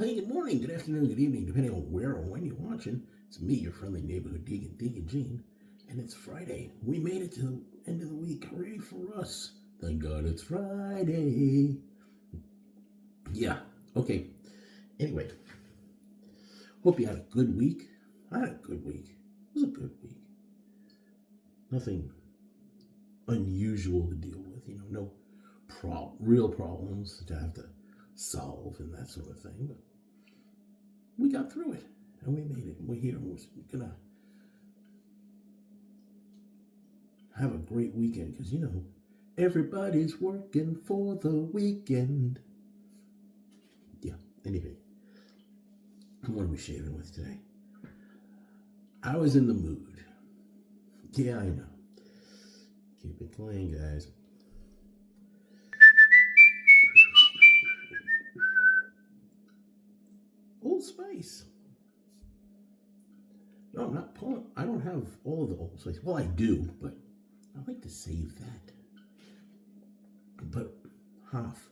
hey, good morning, good afternoon, good evening, depending on where or when you're watching. It's me, your friendly neighborhood Deacon, Deacon Gene, and it's Friday. We made it to the end of the week. Hooray for us. Thank God it's Friday. Yeah, okay. Anyway, hope you had a good week. I had a good week. It was a good week. Nothing unusual to deal with, no real problems to have to solve and that sort of thing. But we got through it and we made it. We're here and we're gonna have a great weekend because everybody's working for the weekend. Yeah, anyway, what are we shaving with today? I was in the mood. Yeah, I know. Keep it clean, guys. Old Spice. No, I'm not pulling. I don't have all of the Old Spice. Well, I do, but I like to save that. But Hoff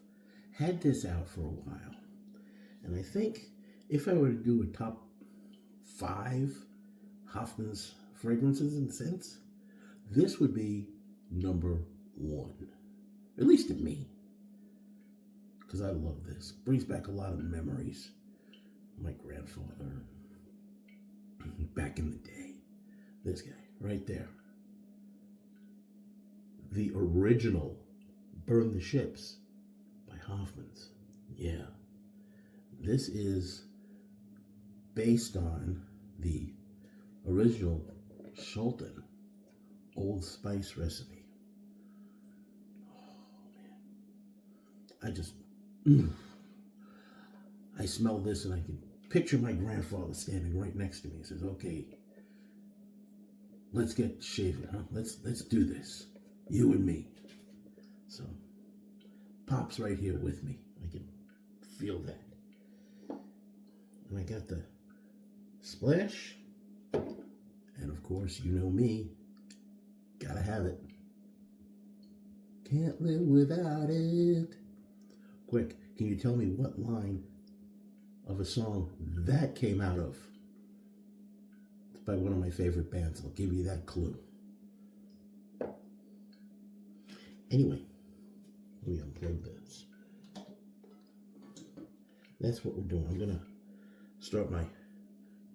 had this out for a while. And I think if I were to do a top 5 Hoffman's fragrances and scents, this would be number 1. At least to me. Because I love this. Brings back a lot of memories. My grandfather, back in the day. This guy, right there. The original Burn the Ships by Hoffman's. Yeah. This is based on the original Shulton Old Spice recipe. Oh, man. I smell this and I can picture my grandfather standing right next to me. He says, okay, let's get shaving, huh? Let's do this. You and me. So, Pop's right here with me. I can feel that. And I got the splash. And of course, you know me. Gotta have it. Can't live without it. Quick, can you tell me what line of a song that came out of? It's by one of my favorite bands. I'll give you that clue. Anyway, let me unplug this. That's what we're doing. I'm going to start my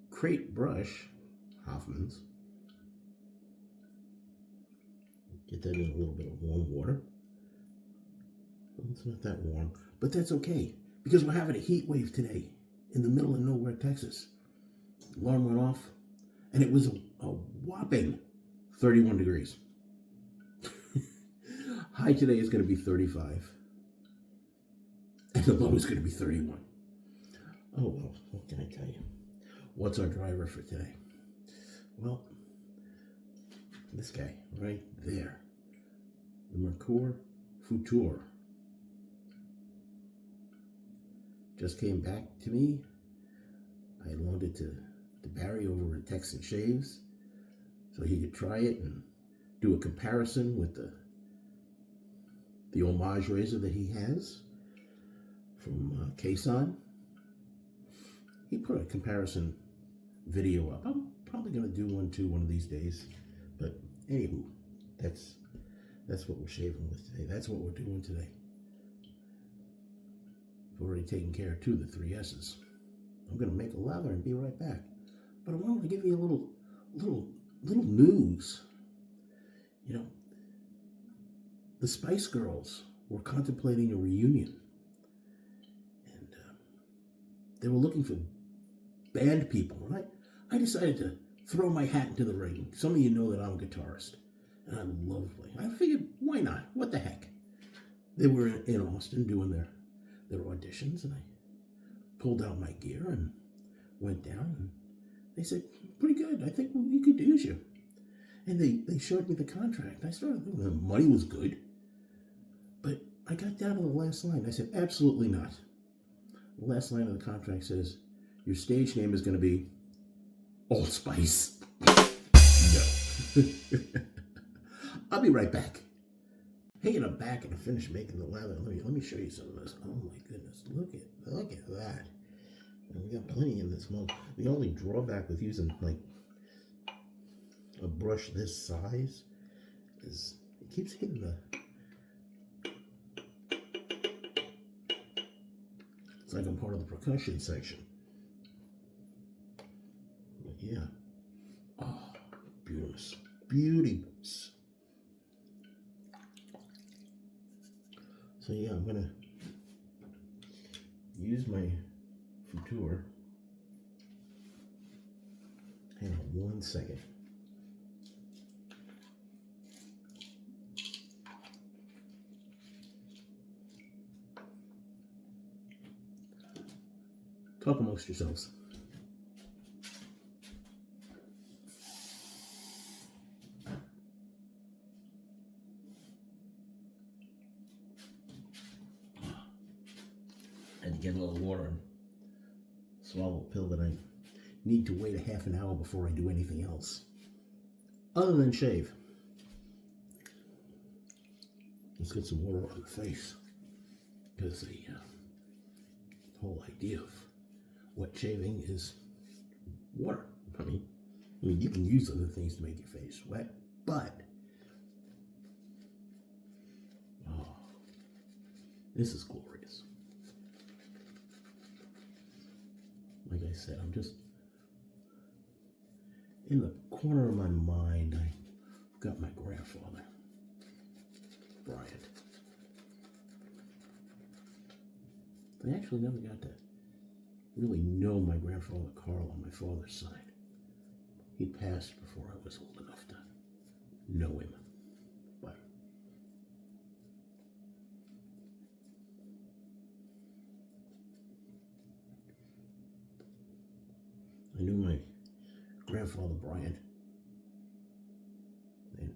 Krait brush, Hoffman's. Get that in a little bit of warm water. Well, it's not that warm, but that's okay because we're having a heat wave today in the middle of nowhere, Texas. Alarm went off, and it was a whopping 31 degrees. High today is going to be 35, and the low is going to be 31. Oh, well, what can I tell you? What's our driver for today? Well, this guy right there, the Merkur Futur, just came back to me. I loaned it to Barry over at Texan Shaves so he could try it and do a comparison with the homage razor that he has from Kason. He put a comparison video up. I'm probably going to do one too one of these days. But anywho, that's what we're shaving with today. That's what we're doing today. I've already taken care of 2 of the 3 S's. I'm going to make a lather and be right back. But I wanted to give you a little news. The Spice Girls were contemplating a reunion. And they were looking for band people. And I decided to throw my hat into the ring. Some of you know that I'm a guitarist. And I love playing. I figured, why not? What the heck? They were in Austin doing their auditions. And I pulled out my gear and went down. And they said, pretty good. I think we could use you. And they showed me the contract. I started, the money was good. But I got down to the last line. I said, absolutely not. The last line of the contract says, your stage name is going to be Old Spice. No. I'll be right back. Hey, and I'm back and I finished making the lather. Let me show you some of this. Oh my goodness. Look at that. And we got plenty in this one. The only drawback with using like a brush this size is it keeps hitting the... It's like I'm part of the percussion section. But yeah. Oh, beautiful. Beauties. So yeah, I'm gonna use my Futur. Hang on 1 second. Talk amongst yourselves. And get a little water and swallow a pill that I need to wait a half an hour before I do anything else. Other than shave. Let's get some water on the face. Because the whole idea of wet shaving is water. I mean, you can use other things to make your face wet, but oh, this is glorious. Like I said, I'm just in the corner of my mind. I've got my grandfather, Bryant. I actually never got to really know my grandfather Carl on my father's side. He passed before I was old enough to know him. But I knew my grandfather Bryant, and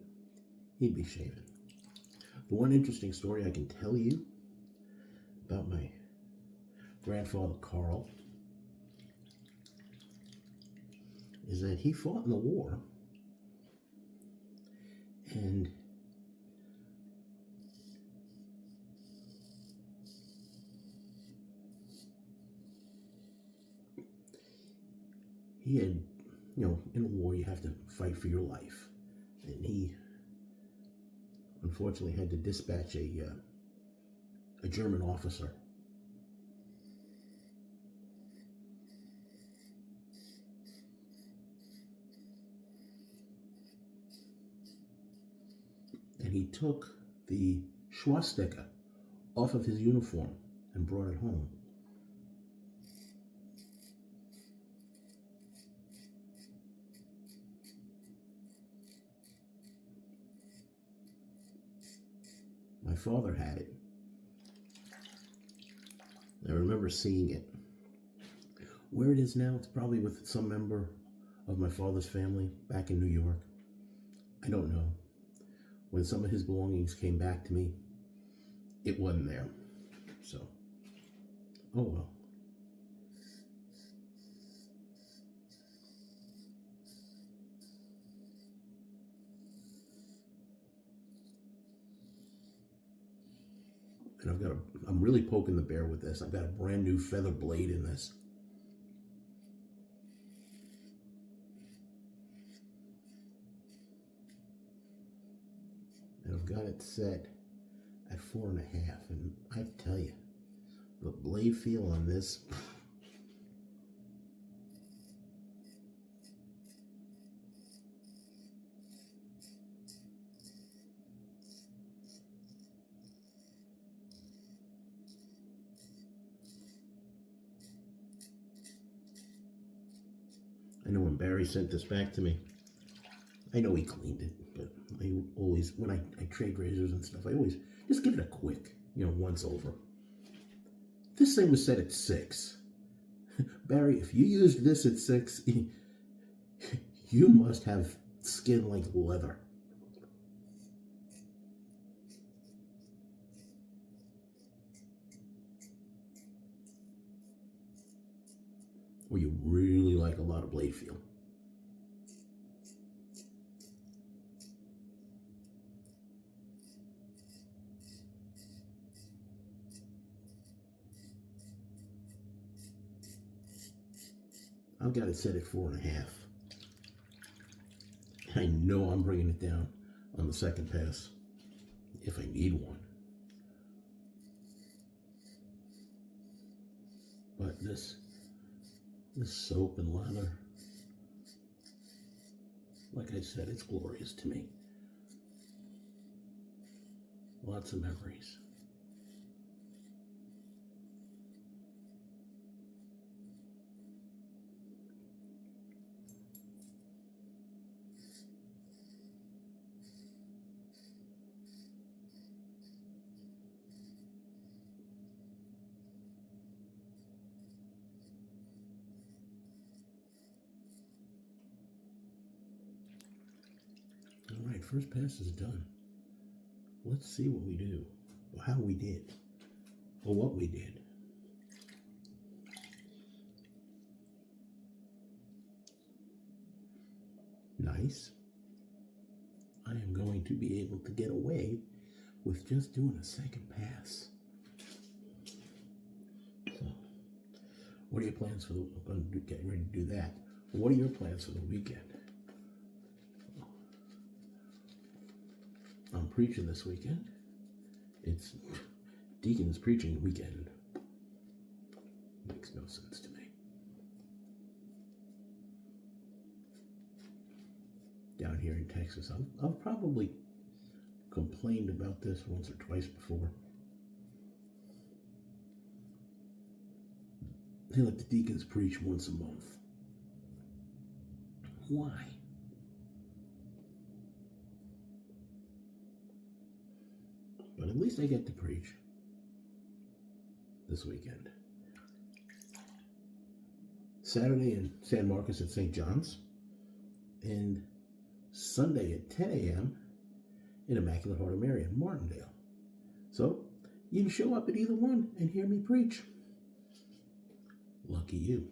he'd be shaving. The one interesting story I can tell you about my grandfather Carl is that he fought in the war, and he had, in a war you have to fight for your life, and he unfortunately had to dispatch a German officer. And he took the swastika off of his uniform and brought it home. My father had it. I remember seeing it. Where it is now, it's probably with some member of my father's family back in New York. I don't know. When some of his belongings came back to me, it wasn't there. So, oh well. And I'm really poking the bear with this. I've got a brand new feather blade in this. And I've got it set at 4.5. And I tell you, the blade feel on this, I know when Barry sent this back to me, I know he cleaned it, but I always, when I trade razors and stuff, I always just give it a quick, once over. This thing was set at 6. Barry, if you used this at 6, you must have skin like leather. Or you really like a lot of blade feel. I've got it set at 4.5. I know I'm bringing it down on the second pass if I need one. But this soap and lather, like I said, it's glorious to me. Lots of memories. All right, first pass is done. Let's see what we do, or how we did, or what we did. Nice. I am going to be able to get away with just doing a second pass. So, what are your plans for the week? I'm going to get ready to do that. What are your plans for the weekend? I'm preaching this weekend. It's Deacon's preaching weekend. Makes no sense to me. Down here in Texas, I've probably complained about this once or twice before. They let the deacons preach once a month. Why? But at least I get to preach this weekend. Saturday in San Marcos at St. John's, and Sunday at 10 a.m. in Immaculate Heart of Mary in Martindale. So you can show up at either one and hear me preach. Lucky you.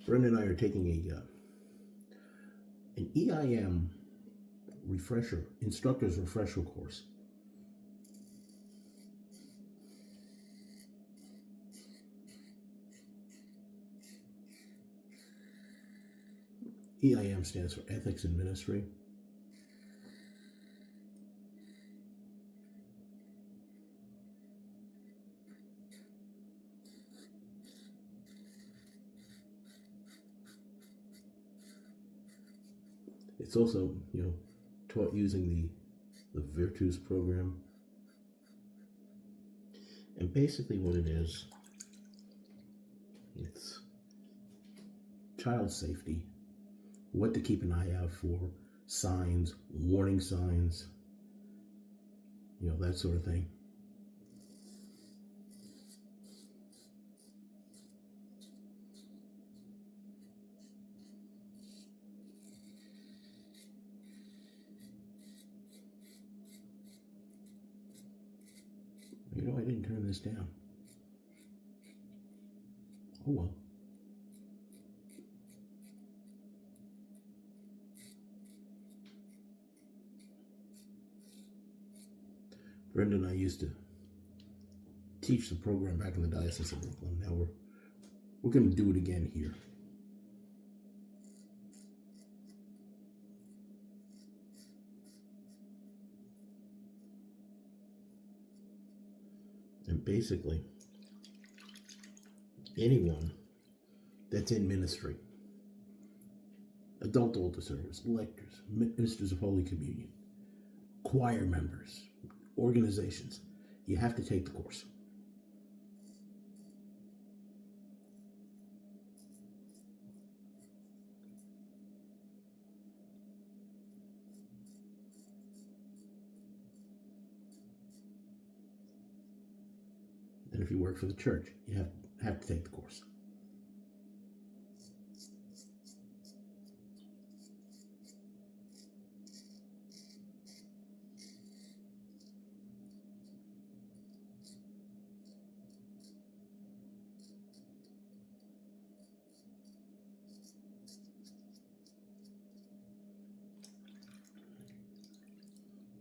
Brenda and I are taking an EIM instructor's refresher course. EIM stands for Ethics in Ministry. It's also, taught using the Virtus program. And basically what it is, it's child safety, what to keep an eye out for, signs, warning signs, that sort of thing. I didn't turn this down. Oh well. Brenda and I used to teach the program back in the Diocese of Brooklyn. Now we're going to do it again here. And basically, anyone that's in ministry, adult altar servers, lectors, ministers of Holy Communion, choir members, organizations, you have to take the course. And if you work for the church, you have to take the course.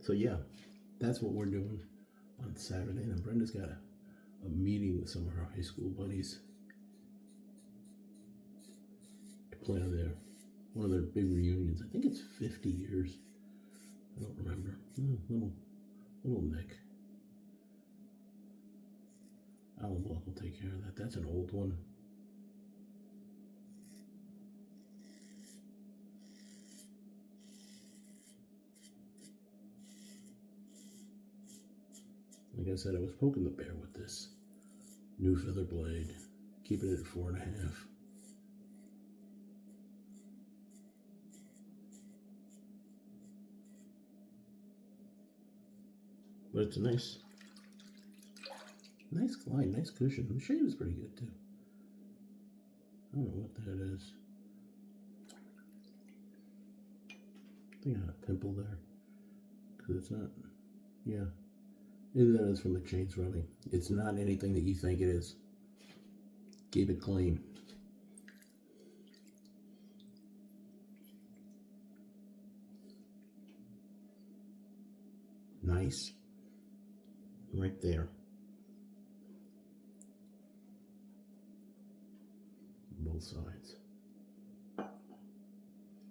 So yeah, that's what we're doing on Saturday. And Brenda's got a meeting with some of her high school buddies one of their big reunions. I think it's 50 years. I don't remember. Little Nick. Alan Block will take care of that. That's an old one. Like I said, I was poking the bear with this new feather blade, keeping it at 4.5. But it's a nice glide, nice cushion. The shave is pretty good too. I don't know what that is. I think I had a pimple there. Because it's not, yeah. Maybe that is from the chain rubbing. It's not anything that you think it is. Keep it clean. Nice. Right there. Both sides.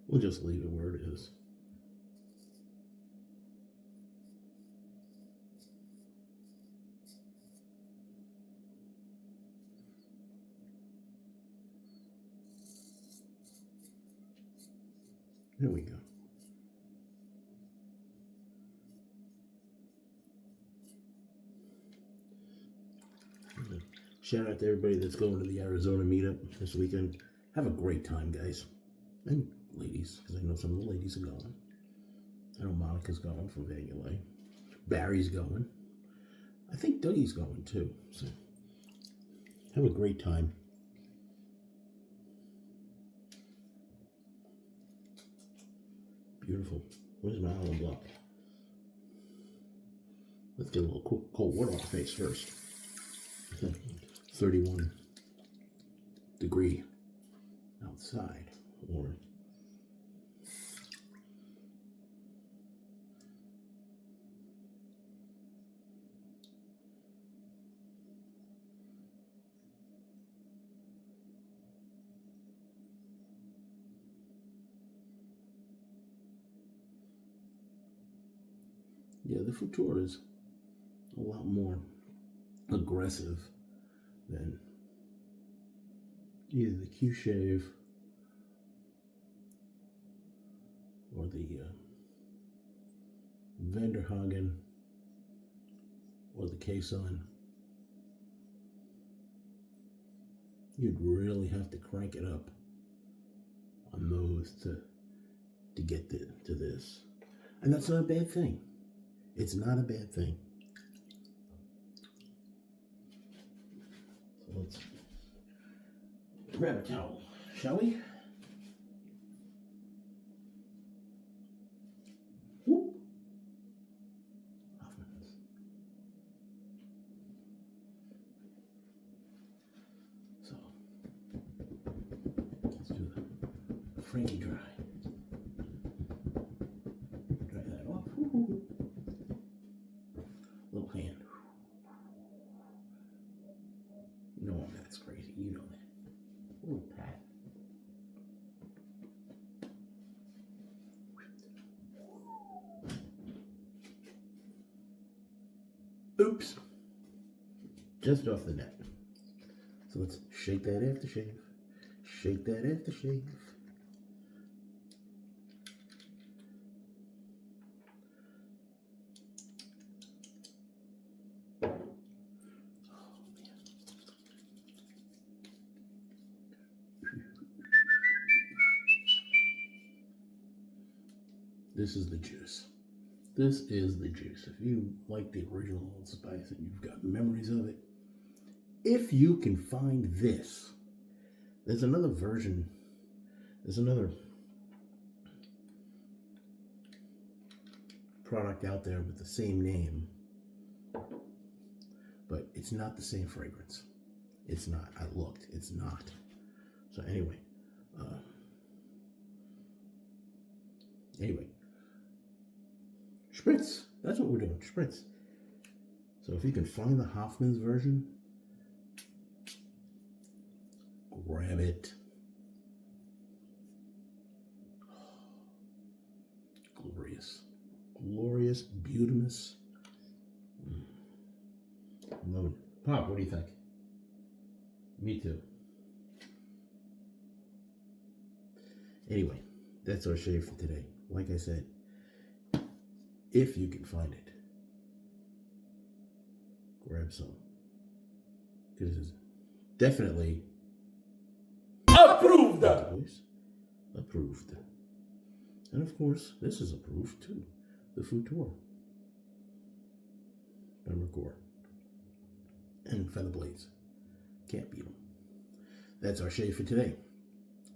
We'll just leave it where it is. There we go. Shout out to everybody that's going to the Arizona meetup this weekend. Have a great time, guys. And ladies, because I know some of the ladies are going. I know Monica's going from Vanuatu. Barry's going. I think Dougie's going too. So have a great time. Beautiful. Where's my Allen block? Let's get a little cold water on the face first. 31 degree outside, or yeah, the Futur is a lot more aggressive than either the Q-Shave or the Vanderhagen or the K-Sun. You'd really have to crank it up on those to get to this. And that's not a bad thing. It's not a bad thing. So let's grab a towel, shall we? Whoop. Hoffman's. So let's do the Frankie dry. Dry that off. Woo-hoo. Little hand. You know that's crazy. You know that. Little pat. Oops. Just off the net. So let's shake that aftershave. Shake that aftershave. This is the juice. This is the juice. If you like the original Old Spice and you've got memories of it, if you can find this, there's another version, there's another product out there with the same name, but it's not the same fragrance. It's not. I looked. It's not. So anyway, spritz. That's what we're doing. Spritz. So if you can find the Hoffman's version, grab it. glorious. Glorious, beautimous. Love it. Pop, what do you think? Me too. Anyway, that's our shave for today. Like I said, if you can find it, grab some. Because it's definitely approved. Approved. And of course, this is approved too. The Futur by Merkur. And feather blades. Can't beat them. That's our shave for today.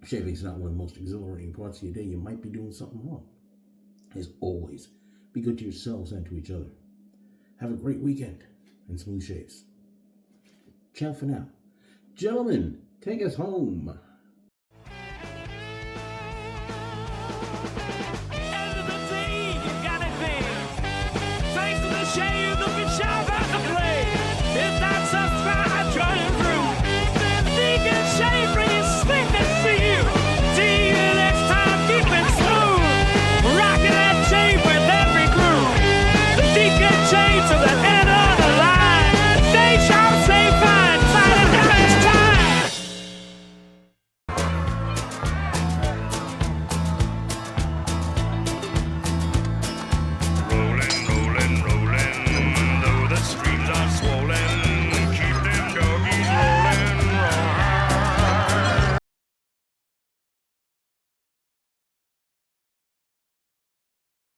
Shaving is not one of the most exhilarating parts of your day. You might be doing something wrong. As always, be good to yourselves and to each other. Have a great weekend and smooth shaves. Ciao for now. Gentlemen, take us home. End of the day, you got it there. Thanks to the shave, looking sharp.